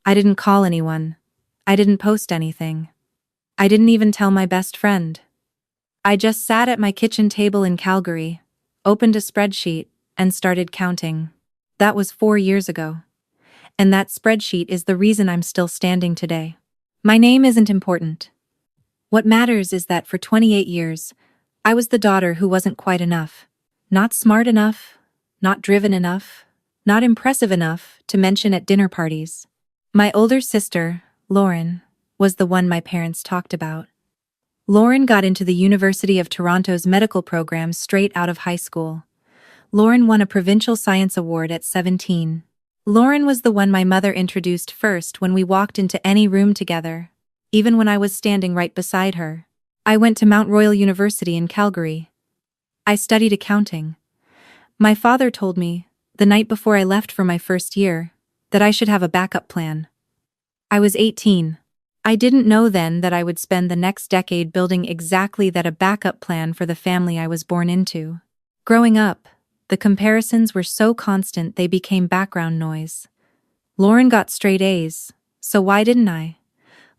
I didn't call anyone. I didn't post anything. I didn't even tell my best friend. I just sat at my kitchen table in Calgary, opened a spreadsheet, and started counting. That was 4 years ago. And that spreadsheet is the reason I'm still standing today. My name isn't important. What matters is that for 28 years, I was the daughter who wasn't quite enough. Not smart enough, not driven enough, not impressive enough to mention at dinner parties. My older sister, Lauren, was the one my parents talked about. Lauren got into the University of Toronto's medical program straight out of high school. Lauren won a provincial science award at 17. Lauren was the one my mother introduced first when we walked into any room together, even when I was standing right beside her. I went to Mount Royal University in Calgary. I studied accounting. My father told me, the night before I left for my first year, that I should have a backup plan. I was 18. I didn't know then that I would spend the next decade building exactly that, a backup plan for the family I was born into. Growing up, the comparisons were so constant they became background noise. Lauren got straight A's, so why didn't I?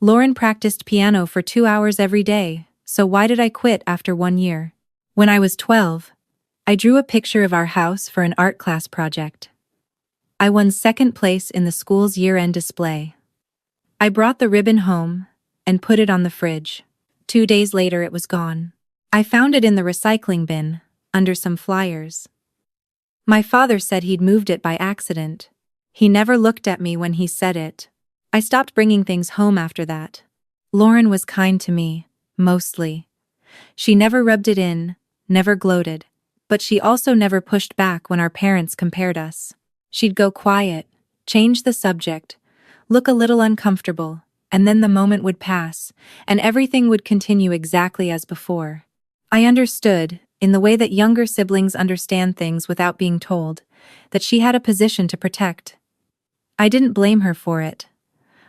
Lauren practiced piano for 2 hours every day, so why did I quit after 1 year? When I was 12, I drew a picture of our house for an art class project. I won second place in the school's year-end display. I brought the ribbon home and put it on the fridge. 2 days later it was gone. I found it in the recycling bin, under some flyers. My father said he'd moved it by accident. He never looked at me when he said it. I stopped bringing things home after that. Lauren was kind to me, mostly. She never rubbed it in, never gloated, but she also never pushed back when our parents compared us. She'd go quiet, change the subject, look a little uncomfortable, and then the moment would pass, and everything would continue exactly as before. I understood, in the way that younger siblings understand things without being told, that she had a position to protect. I didn't blame her for it.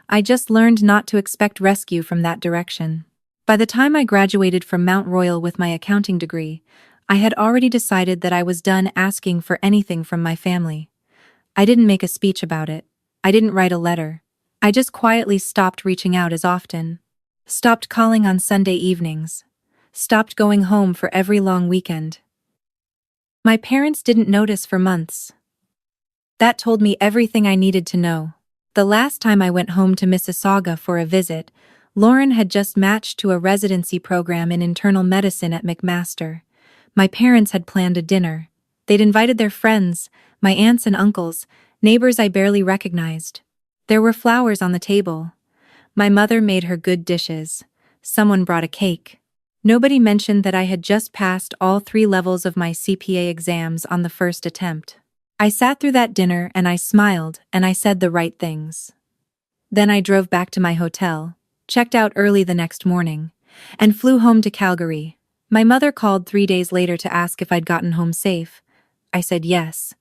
I just learned not to expect rescue from that direction. By the time I graduated from Mount Royal with my accounting degree, I had already decided that I was done asking for anything from my family. I didn't make a speech about it. I didn't write a letter. I just quietly stopped reaching out as often. Stopped calling on Sunday evenings. Stopped going home for every long weekend. My parents didn't notice for months. That told me everything I needed to know. The last time I went home to Mississauga for a visit, Lauren had just matched to a residency program in internal medicine at McMaster. My parents had planned a dinner. They'd invited their friends, my aunts and uncles, neighbors I barely recognized. There were flowers on the table. My mother made her good dishes. Someone brought a cake. Nobody mentioned that I had just passed all 3 levels of my CPA exams on the first attempt. I sat through that dinner and I smiled and I said the right things. Then I drove back to my hotel, checked out early the next morning, and flew home to Calgary. My mother called 3 days later to ask if I'd gotten home safe. I said yes.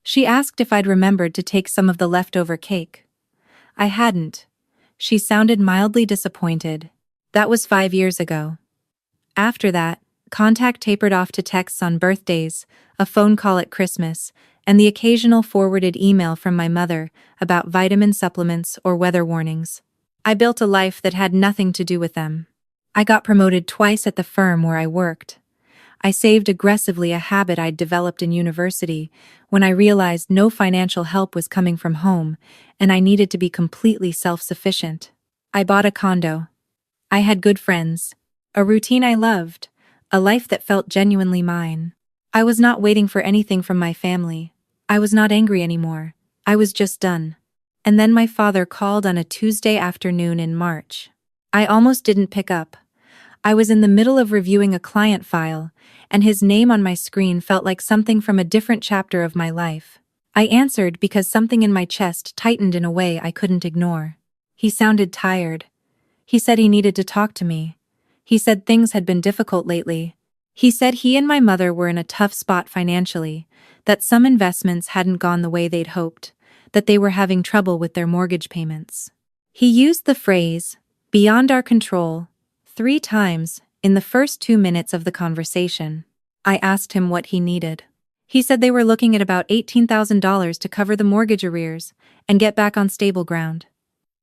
She asked if I'd remembered to take some of the leftover cake. I hadn't. She sounded mildly disappointed. That was 5 years ago. After that, contact tapered off to texts on birthdays, a phone call at Christmas, and the occasional forwarded email from my mother about vitamin supplements or weather warnings. I built a life that had nothing to do with them. I got promoted twice at the firm where I worked. I saved aggressively, a habit I'd developed in university, when I realized no financial help was coming from home, and I needed to be completely self-sufficient. I bought a condo. I had good friends, a routine I loved, a life that felt genuinely mine. I was not waiting for anything from my family. I was not angry anymore. I was just done. And then my father called on a Tuesday afternoon in March. I almost didn't pick up. I was in the middle of reviewing a client file, and his name on my screen felt like something from a different chapter of my life. I answered because something in my chest tightened in a way I couldn't ignore. He sounded tired. He said he needed to talk to me. He said things had been difficult lately. He said he and my mother were in a tough spot financially, that some investments hadn't gone the way they'd hoped, that they were having trouble with their mortgage payments. He used the phrase, "beyond our control," 3 times in the first 2 minutes of the conversation. I asked him what he needed. He said they were looking at about $18,000 to cover the mortgage arrears and get back on stable ground.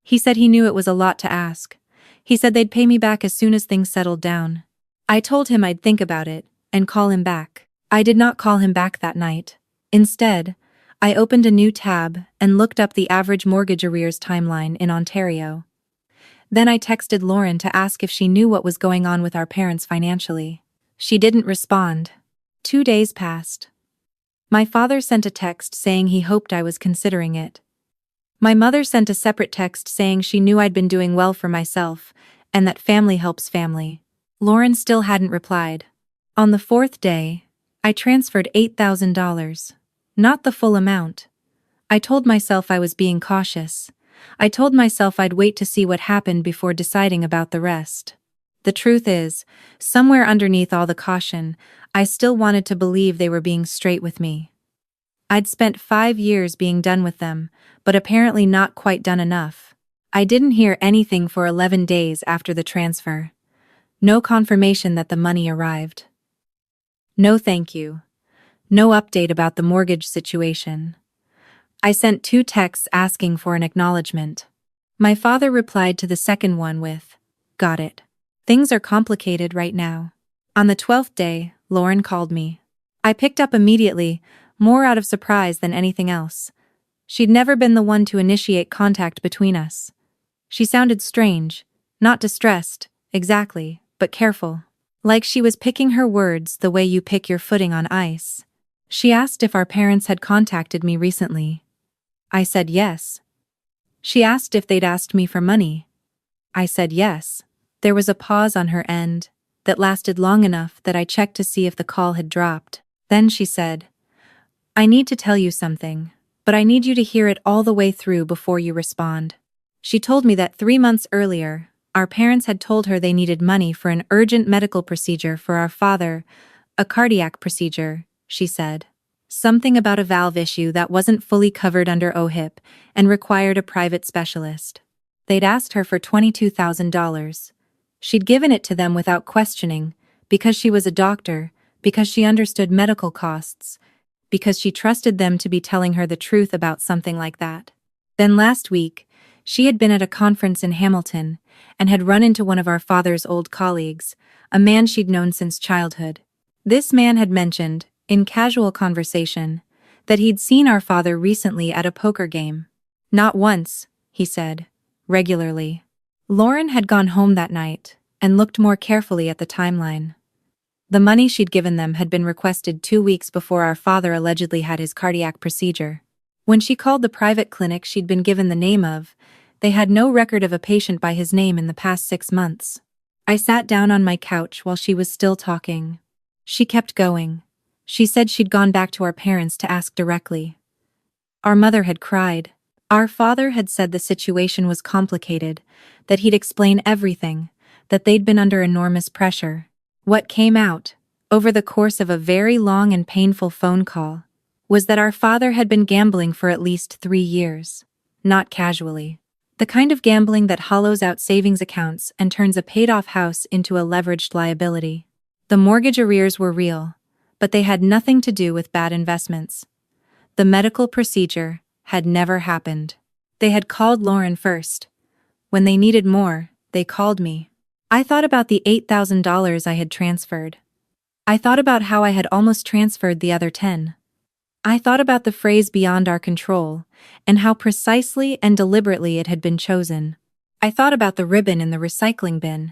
He said he knew it was a lot to ask. He said they'd pay me back as soon as things settled down. I told him I'd think about it and call him back. I did not call him back that night. Instead, I opened a new tab and looked up the average mortgage arrears timeline in Ontario. Then I texted Lauren to ask if she knew what was going on with our parents financially. She didn't respond. 2 days passed. My father sent a text saying he hoped I was considering it. My mother sent a separate text saying she knew I'd been doing well for myself and that family helps family. Lauren still hadn't replied. On the 4th day, I transferred $8,000. Not the full amount. I told myself I was being cautious. I told myself I'd wait to see what happened before deciding about the rest. The truth is, somewhere underneath all the caution, I still wanted to believe they were being straight with me. I'd spent 5 years being done with them, but apparently not quite done enough. I didn't hear anything for 11 days after the transfer. No confirmation that the money arrived. No thank you. No update about the mortgage situation. I sent 2 texts asking for an acknowledgement. My father replied to the second one with, "Got it. Things are complicated right now." On the 12th day, Lauren called me. I picked up immediately, more out of surprise than anything else. She'd never been the one to initiate contact between us. She sounded strange, not distressed, exactly, but careful. Like she was picking her words the way you pick your footing on ice. She asked if our parents had contacted me recently. I said yes. She asked if they'd asked me for money. I said yes. There was a pause on her end that lasted long enough that I checked to see if the call had dropped. Then she said, "I need to tell you something, but I need you to hear it all the way through before you respond." She told me that 3 months earlier, our parents had told her they needed money for an urgent medical procedure for our father, a cardiac procedure, she said. Something about a valve issue that wasn't fully covered under OHIP and required a private specialist. They'd asked her for $22,000. She'd given it to them without questioning, because she was a doctor, because she understood medical costs, because she trusted them to be telling her the truth about something like that. Then last week, she had been at a conference in Hamilton and had run into one of our father's old colleagues, a man she'd known since childhood. This man had mentioned, in casual conversation, that he'd seen our father recently at a poker game. Not once, he said, regularly. Lauren had gone home that night and looked more carefully at the timeline. The money she'd given them had been requested 2 weeks before our father allegedly had his cardiac procedure. When she called the private clinic she'd been given the name of, they had no record of a patient by his name in the past 6 months. I sat down on my couch while she was still talking. She kept going. She said she'd gone back to our parents to ask directly. Our mother had cried. Our father had said the situation was complicated, that he'd explain everything, that they'd been under enormous pressure. What came out, over the course of a very long and painful phone call, was that our father had been gambling for at least 3 years. Not casually. The kind of gambling that hollows out savings accounts and turns a paid-off house into a leveraged liability. The mortgage arrears were real, but they had nothing to do with bad investments. The medical procedure had never happened. They had called Lauren first. When they needed more, they called me. I thought about the $8,000 I had transferred. I thought about how I had almost transferred the other 10. I thought about the phrase "beyond our control" and how precisely and deliberately it had been chosen. I thought about the ribbon in the recycling bin,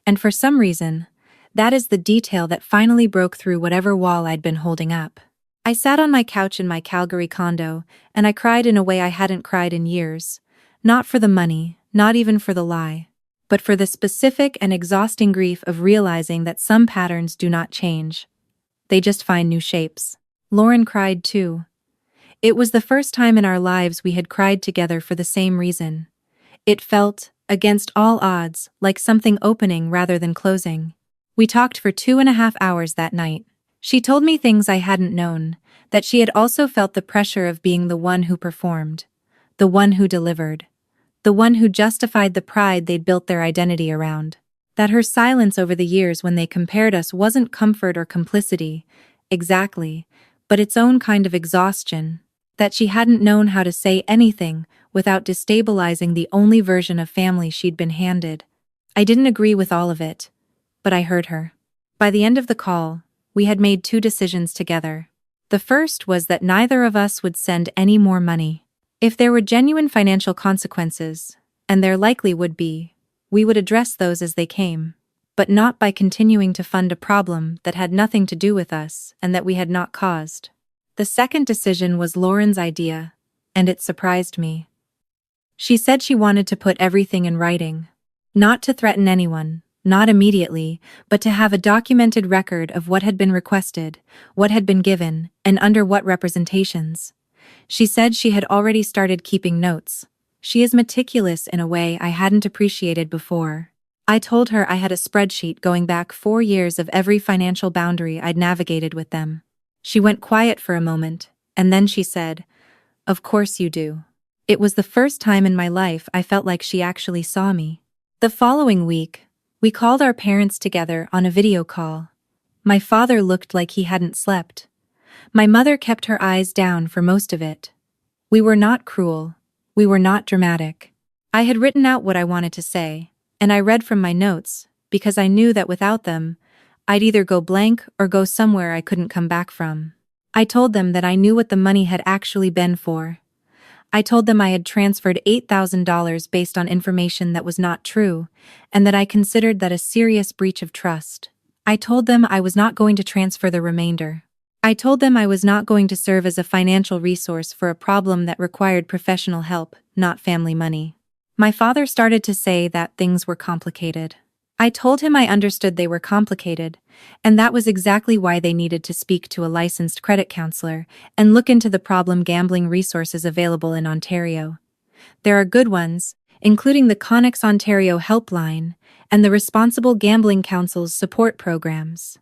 and for some reason, that is the detail that finally broke through whatever wall I'd been holding up. I sat on my couch in my Calgary condo, and I cried in a way I hadn't cried in years. Not for the money, not even for the lie, but for the specific and exhausting grief of realizing that some patterns do not change. They just find new shapes. Lauren cried too. It was the first time in our lives we had cried together for the same reason. It felt, against all odds, like something opening rather than closing. We talked for 2.5 hours that night. She told me things I hadn't known, that she had also felt the pressure of being the one who performed, the one who delivered, the one who justified the pride they'd built their identity around. That her silence over the years when they compared us wasn't comfort or complicity, exactly, but its own kind of exhaustion. That she hadn't known how to say anything without destabilizing the only version of family she'd been handed. I didn't agree with all of it, but I heard her. By the end of the call, we had made two decisions together. The first was that neither of us would send any more money. If there were genuine financial consequences, and there likely would be, we would address those as they came, but not by continuing to fund a problem that had nothing to do with us and that we had not caused. The second decision was Lauren's idea, and it surprised me. She said she wanted to put everything in writing. Not to threaten anyone, not immediately, but to have a documented record of what had been requested, what had been given, and under what representations. She said she had already started keeping notes. She is meticulous in a way I hadn't appreciated before. I told her I had a spreadsheet going back 4 years of every financial boundary I'd navigated with them. She went quiet for a moment, and then she said, "Of course you do." It was the first time in my life I felt like she actually saw me. The following week, we called our parents together on a video call. My father looked like he hadn't slept. My mother kept her eyes down for most of it. We were not cruel. We were not dramatic. I had written out what I wanted to say, and I read from my notes, because I knew that without them, I'd either go blank or go somewhere I couldn't come back from. I told them that I knew what the money had actually been for. I told them I had transferred $8,000 based on information that was not true, and that I considered that a serious breach of trust. I told them I was not going to transfer the remainder. I told them I was not going to serve as a financial resource for a problem that required professional help, not family money. My father started to say that things were complicated. I told him I understood they were complicated, and that was exactly why they needed to speak to a licensed credit counselor and look into the problem gambling resources available in Ontario. There are good ones, including the Connex Ontario Helpline and the Responsible Gambling Council's support programs.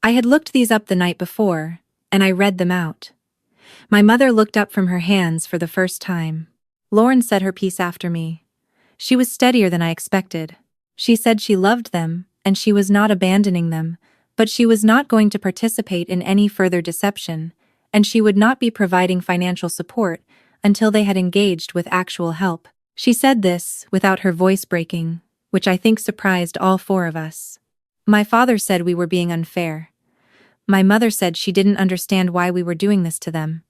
I had looked these up the night before, and I read them out. My mother looked up from her hands for the first time. Lauren said her piece after me. She was steadier than I expected. She said she loved them, and she was not abandoning them, but she was not going to participate in any further deception, and she would not be providing financial support until they had engaged with actual help. She said this without her voice breaking, which I think surprised all four of us. My father said we were being unfair. My mother said she didn't understand why we were doing this to them.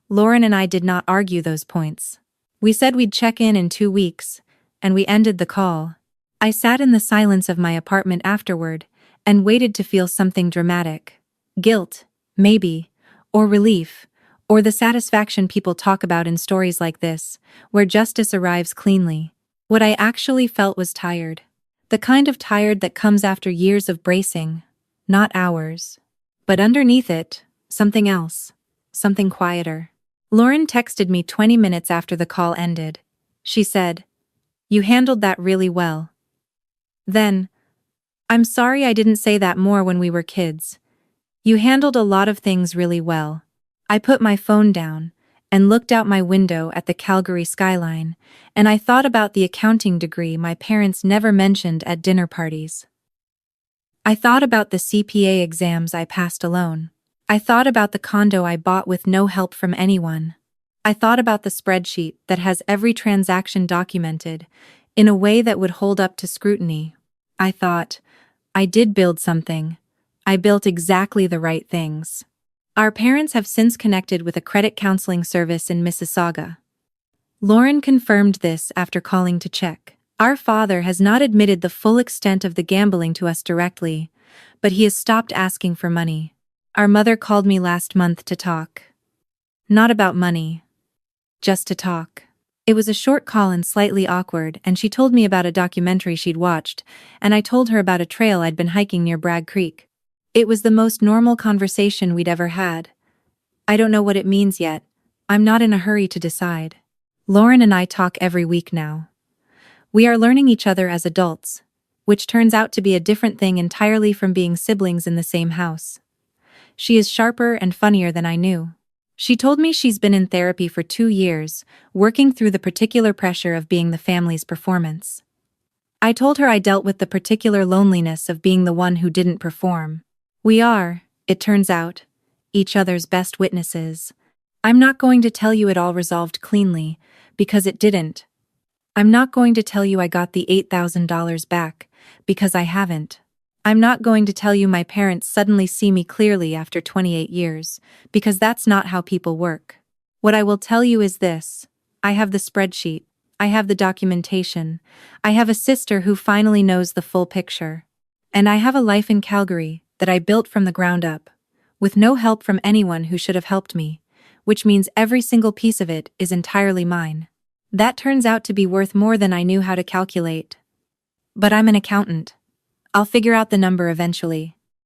Lauren and I did not argue those points. We said we'd check in 2 weeks, and we ended the call. I sat in the silence of my apartment afterward and waited to feel something dramatic. Guilt, maybe, or relief, or the satisfaction people talk about in stories like this, where justice arrives cleanly. What I actually felt was tired. The kind of tired that comes after years of bracing, not hours. But underneath it, something else, something quieter. Lauren texted me 20 minutes after the call ended. She said, "You handled that really well." Then, "I'm sorry I didn't say that more when we were kids. You handled a lot of things really well." I put my phone down and looked out my window at the Calgary skyline, and I thought about the accounting degree my parents never mentioned at dinner parties. I thought about the CPA exams I passed alone. I thought about the condo I bought with no help from anyone. I thought about the spreadsheet that has every transaction documented in a way that would hold up to scrutiny. I thought, I did build something. I built exactly the right things. Our parents have since connected with a credit counseling service in Mississauga. Lauren confirmed this after calling to check. Our father has not admitted the full extent of the gambling to us directly, but he has stopped asking for money. Our mother called me last month to talk. Not about money. Just to talk. It was a short call and slightly awkward, and she told me about a documentary she'd watched, and I told her about a trail I'd been hiking near Bragg Creek. It was the most normal conversation we'd ever had. I don't know what it means yet. I'm not in a hurry to decide. Lauren and I talk every week now. We are learning each other as adults, which turns out to be a different thing entirely from being siblings in the same house. She is sharper and funnier than I knew. She told me she's been in therapy for 2 years, working through the particular pressure of being the family's performance. I told her I dealt with the particular loneliness of being the one who didn't perform. We are, it turns out, each other's best witnesses. I'm not going to tell you it all resolved cleanly, because it didn't. I'm not going to tell you I got the $8,000 back, because I haven't. I'm not going to tell you my parents suddenly see me clearly after 28 years, because that's not how people work. What I will tell you is this: I have the spreadsheet, I have the documentation, I have a sister who finally knows the full picture. And I have a life in Calgary that I built from the ground up, with no help from anyone who should have helped me, which means every single piece of it is entirely mine. That turns out to be worth more than I knew how to calculate. But I'm an accountant. I'll figure out the number eventually.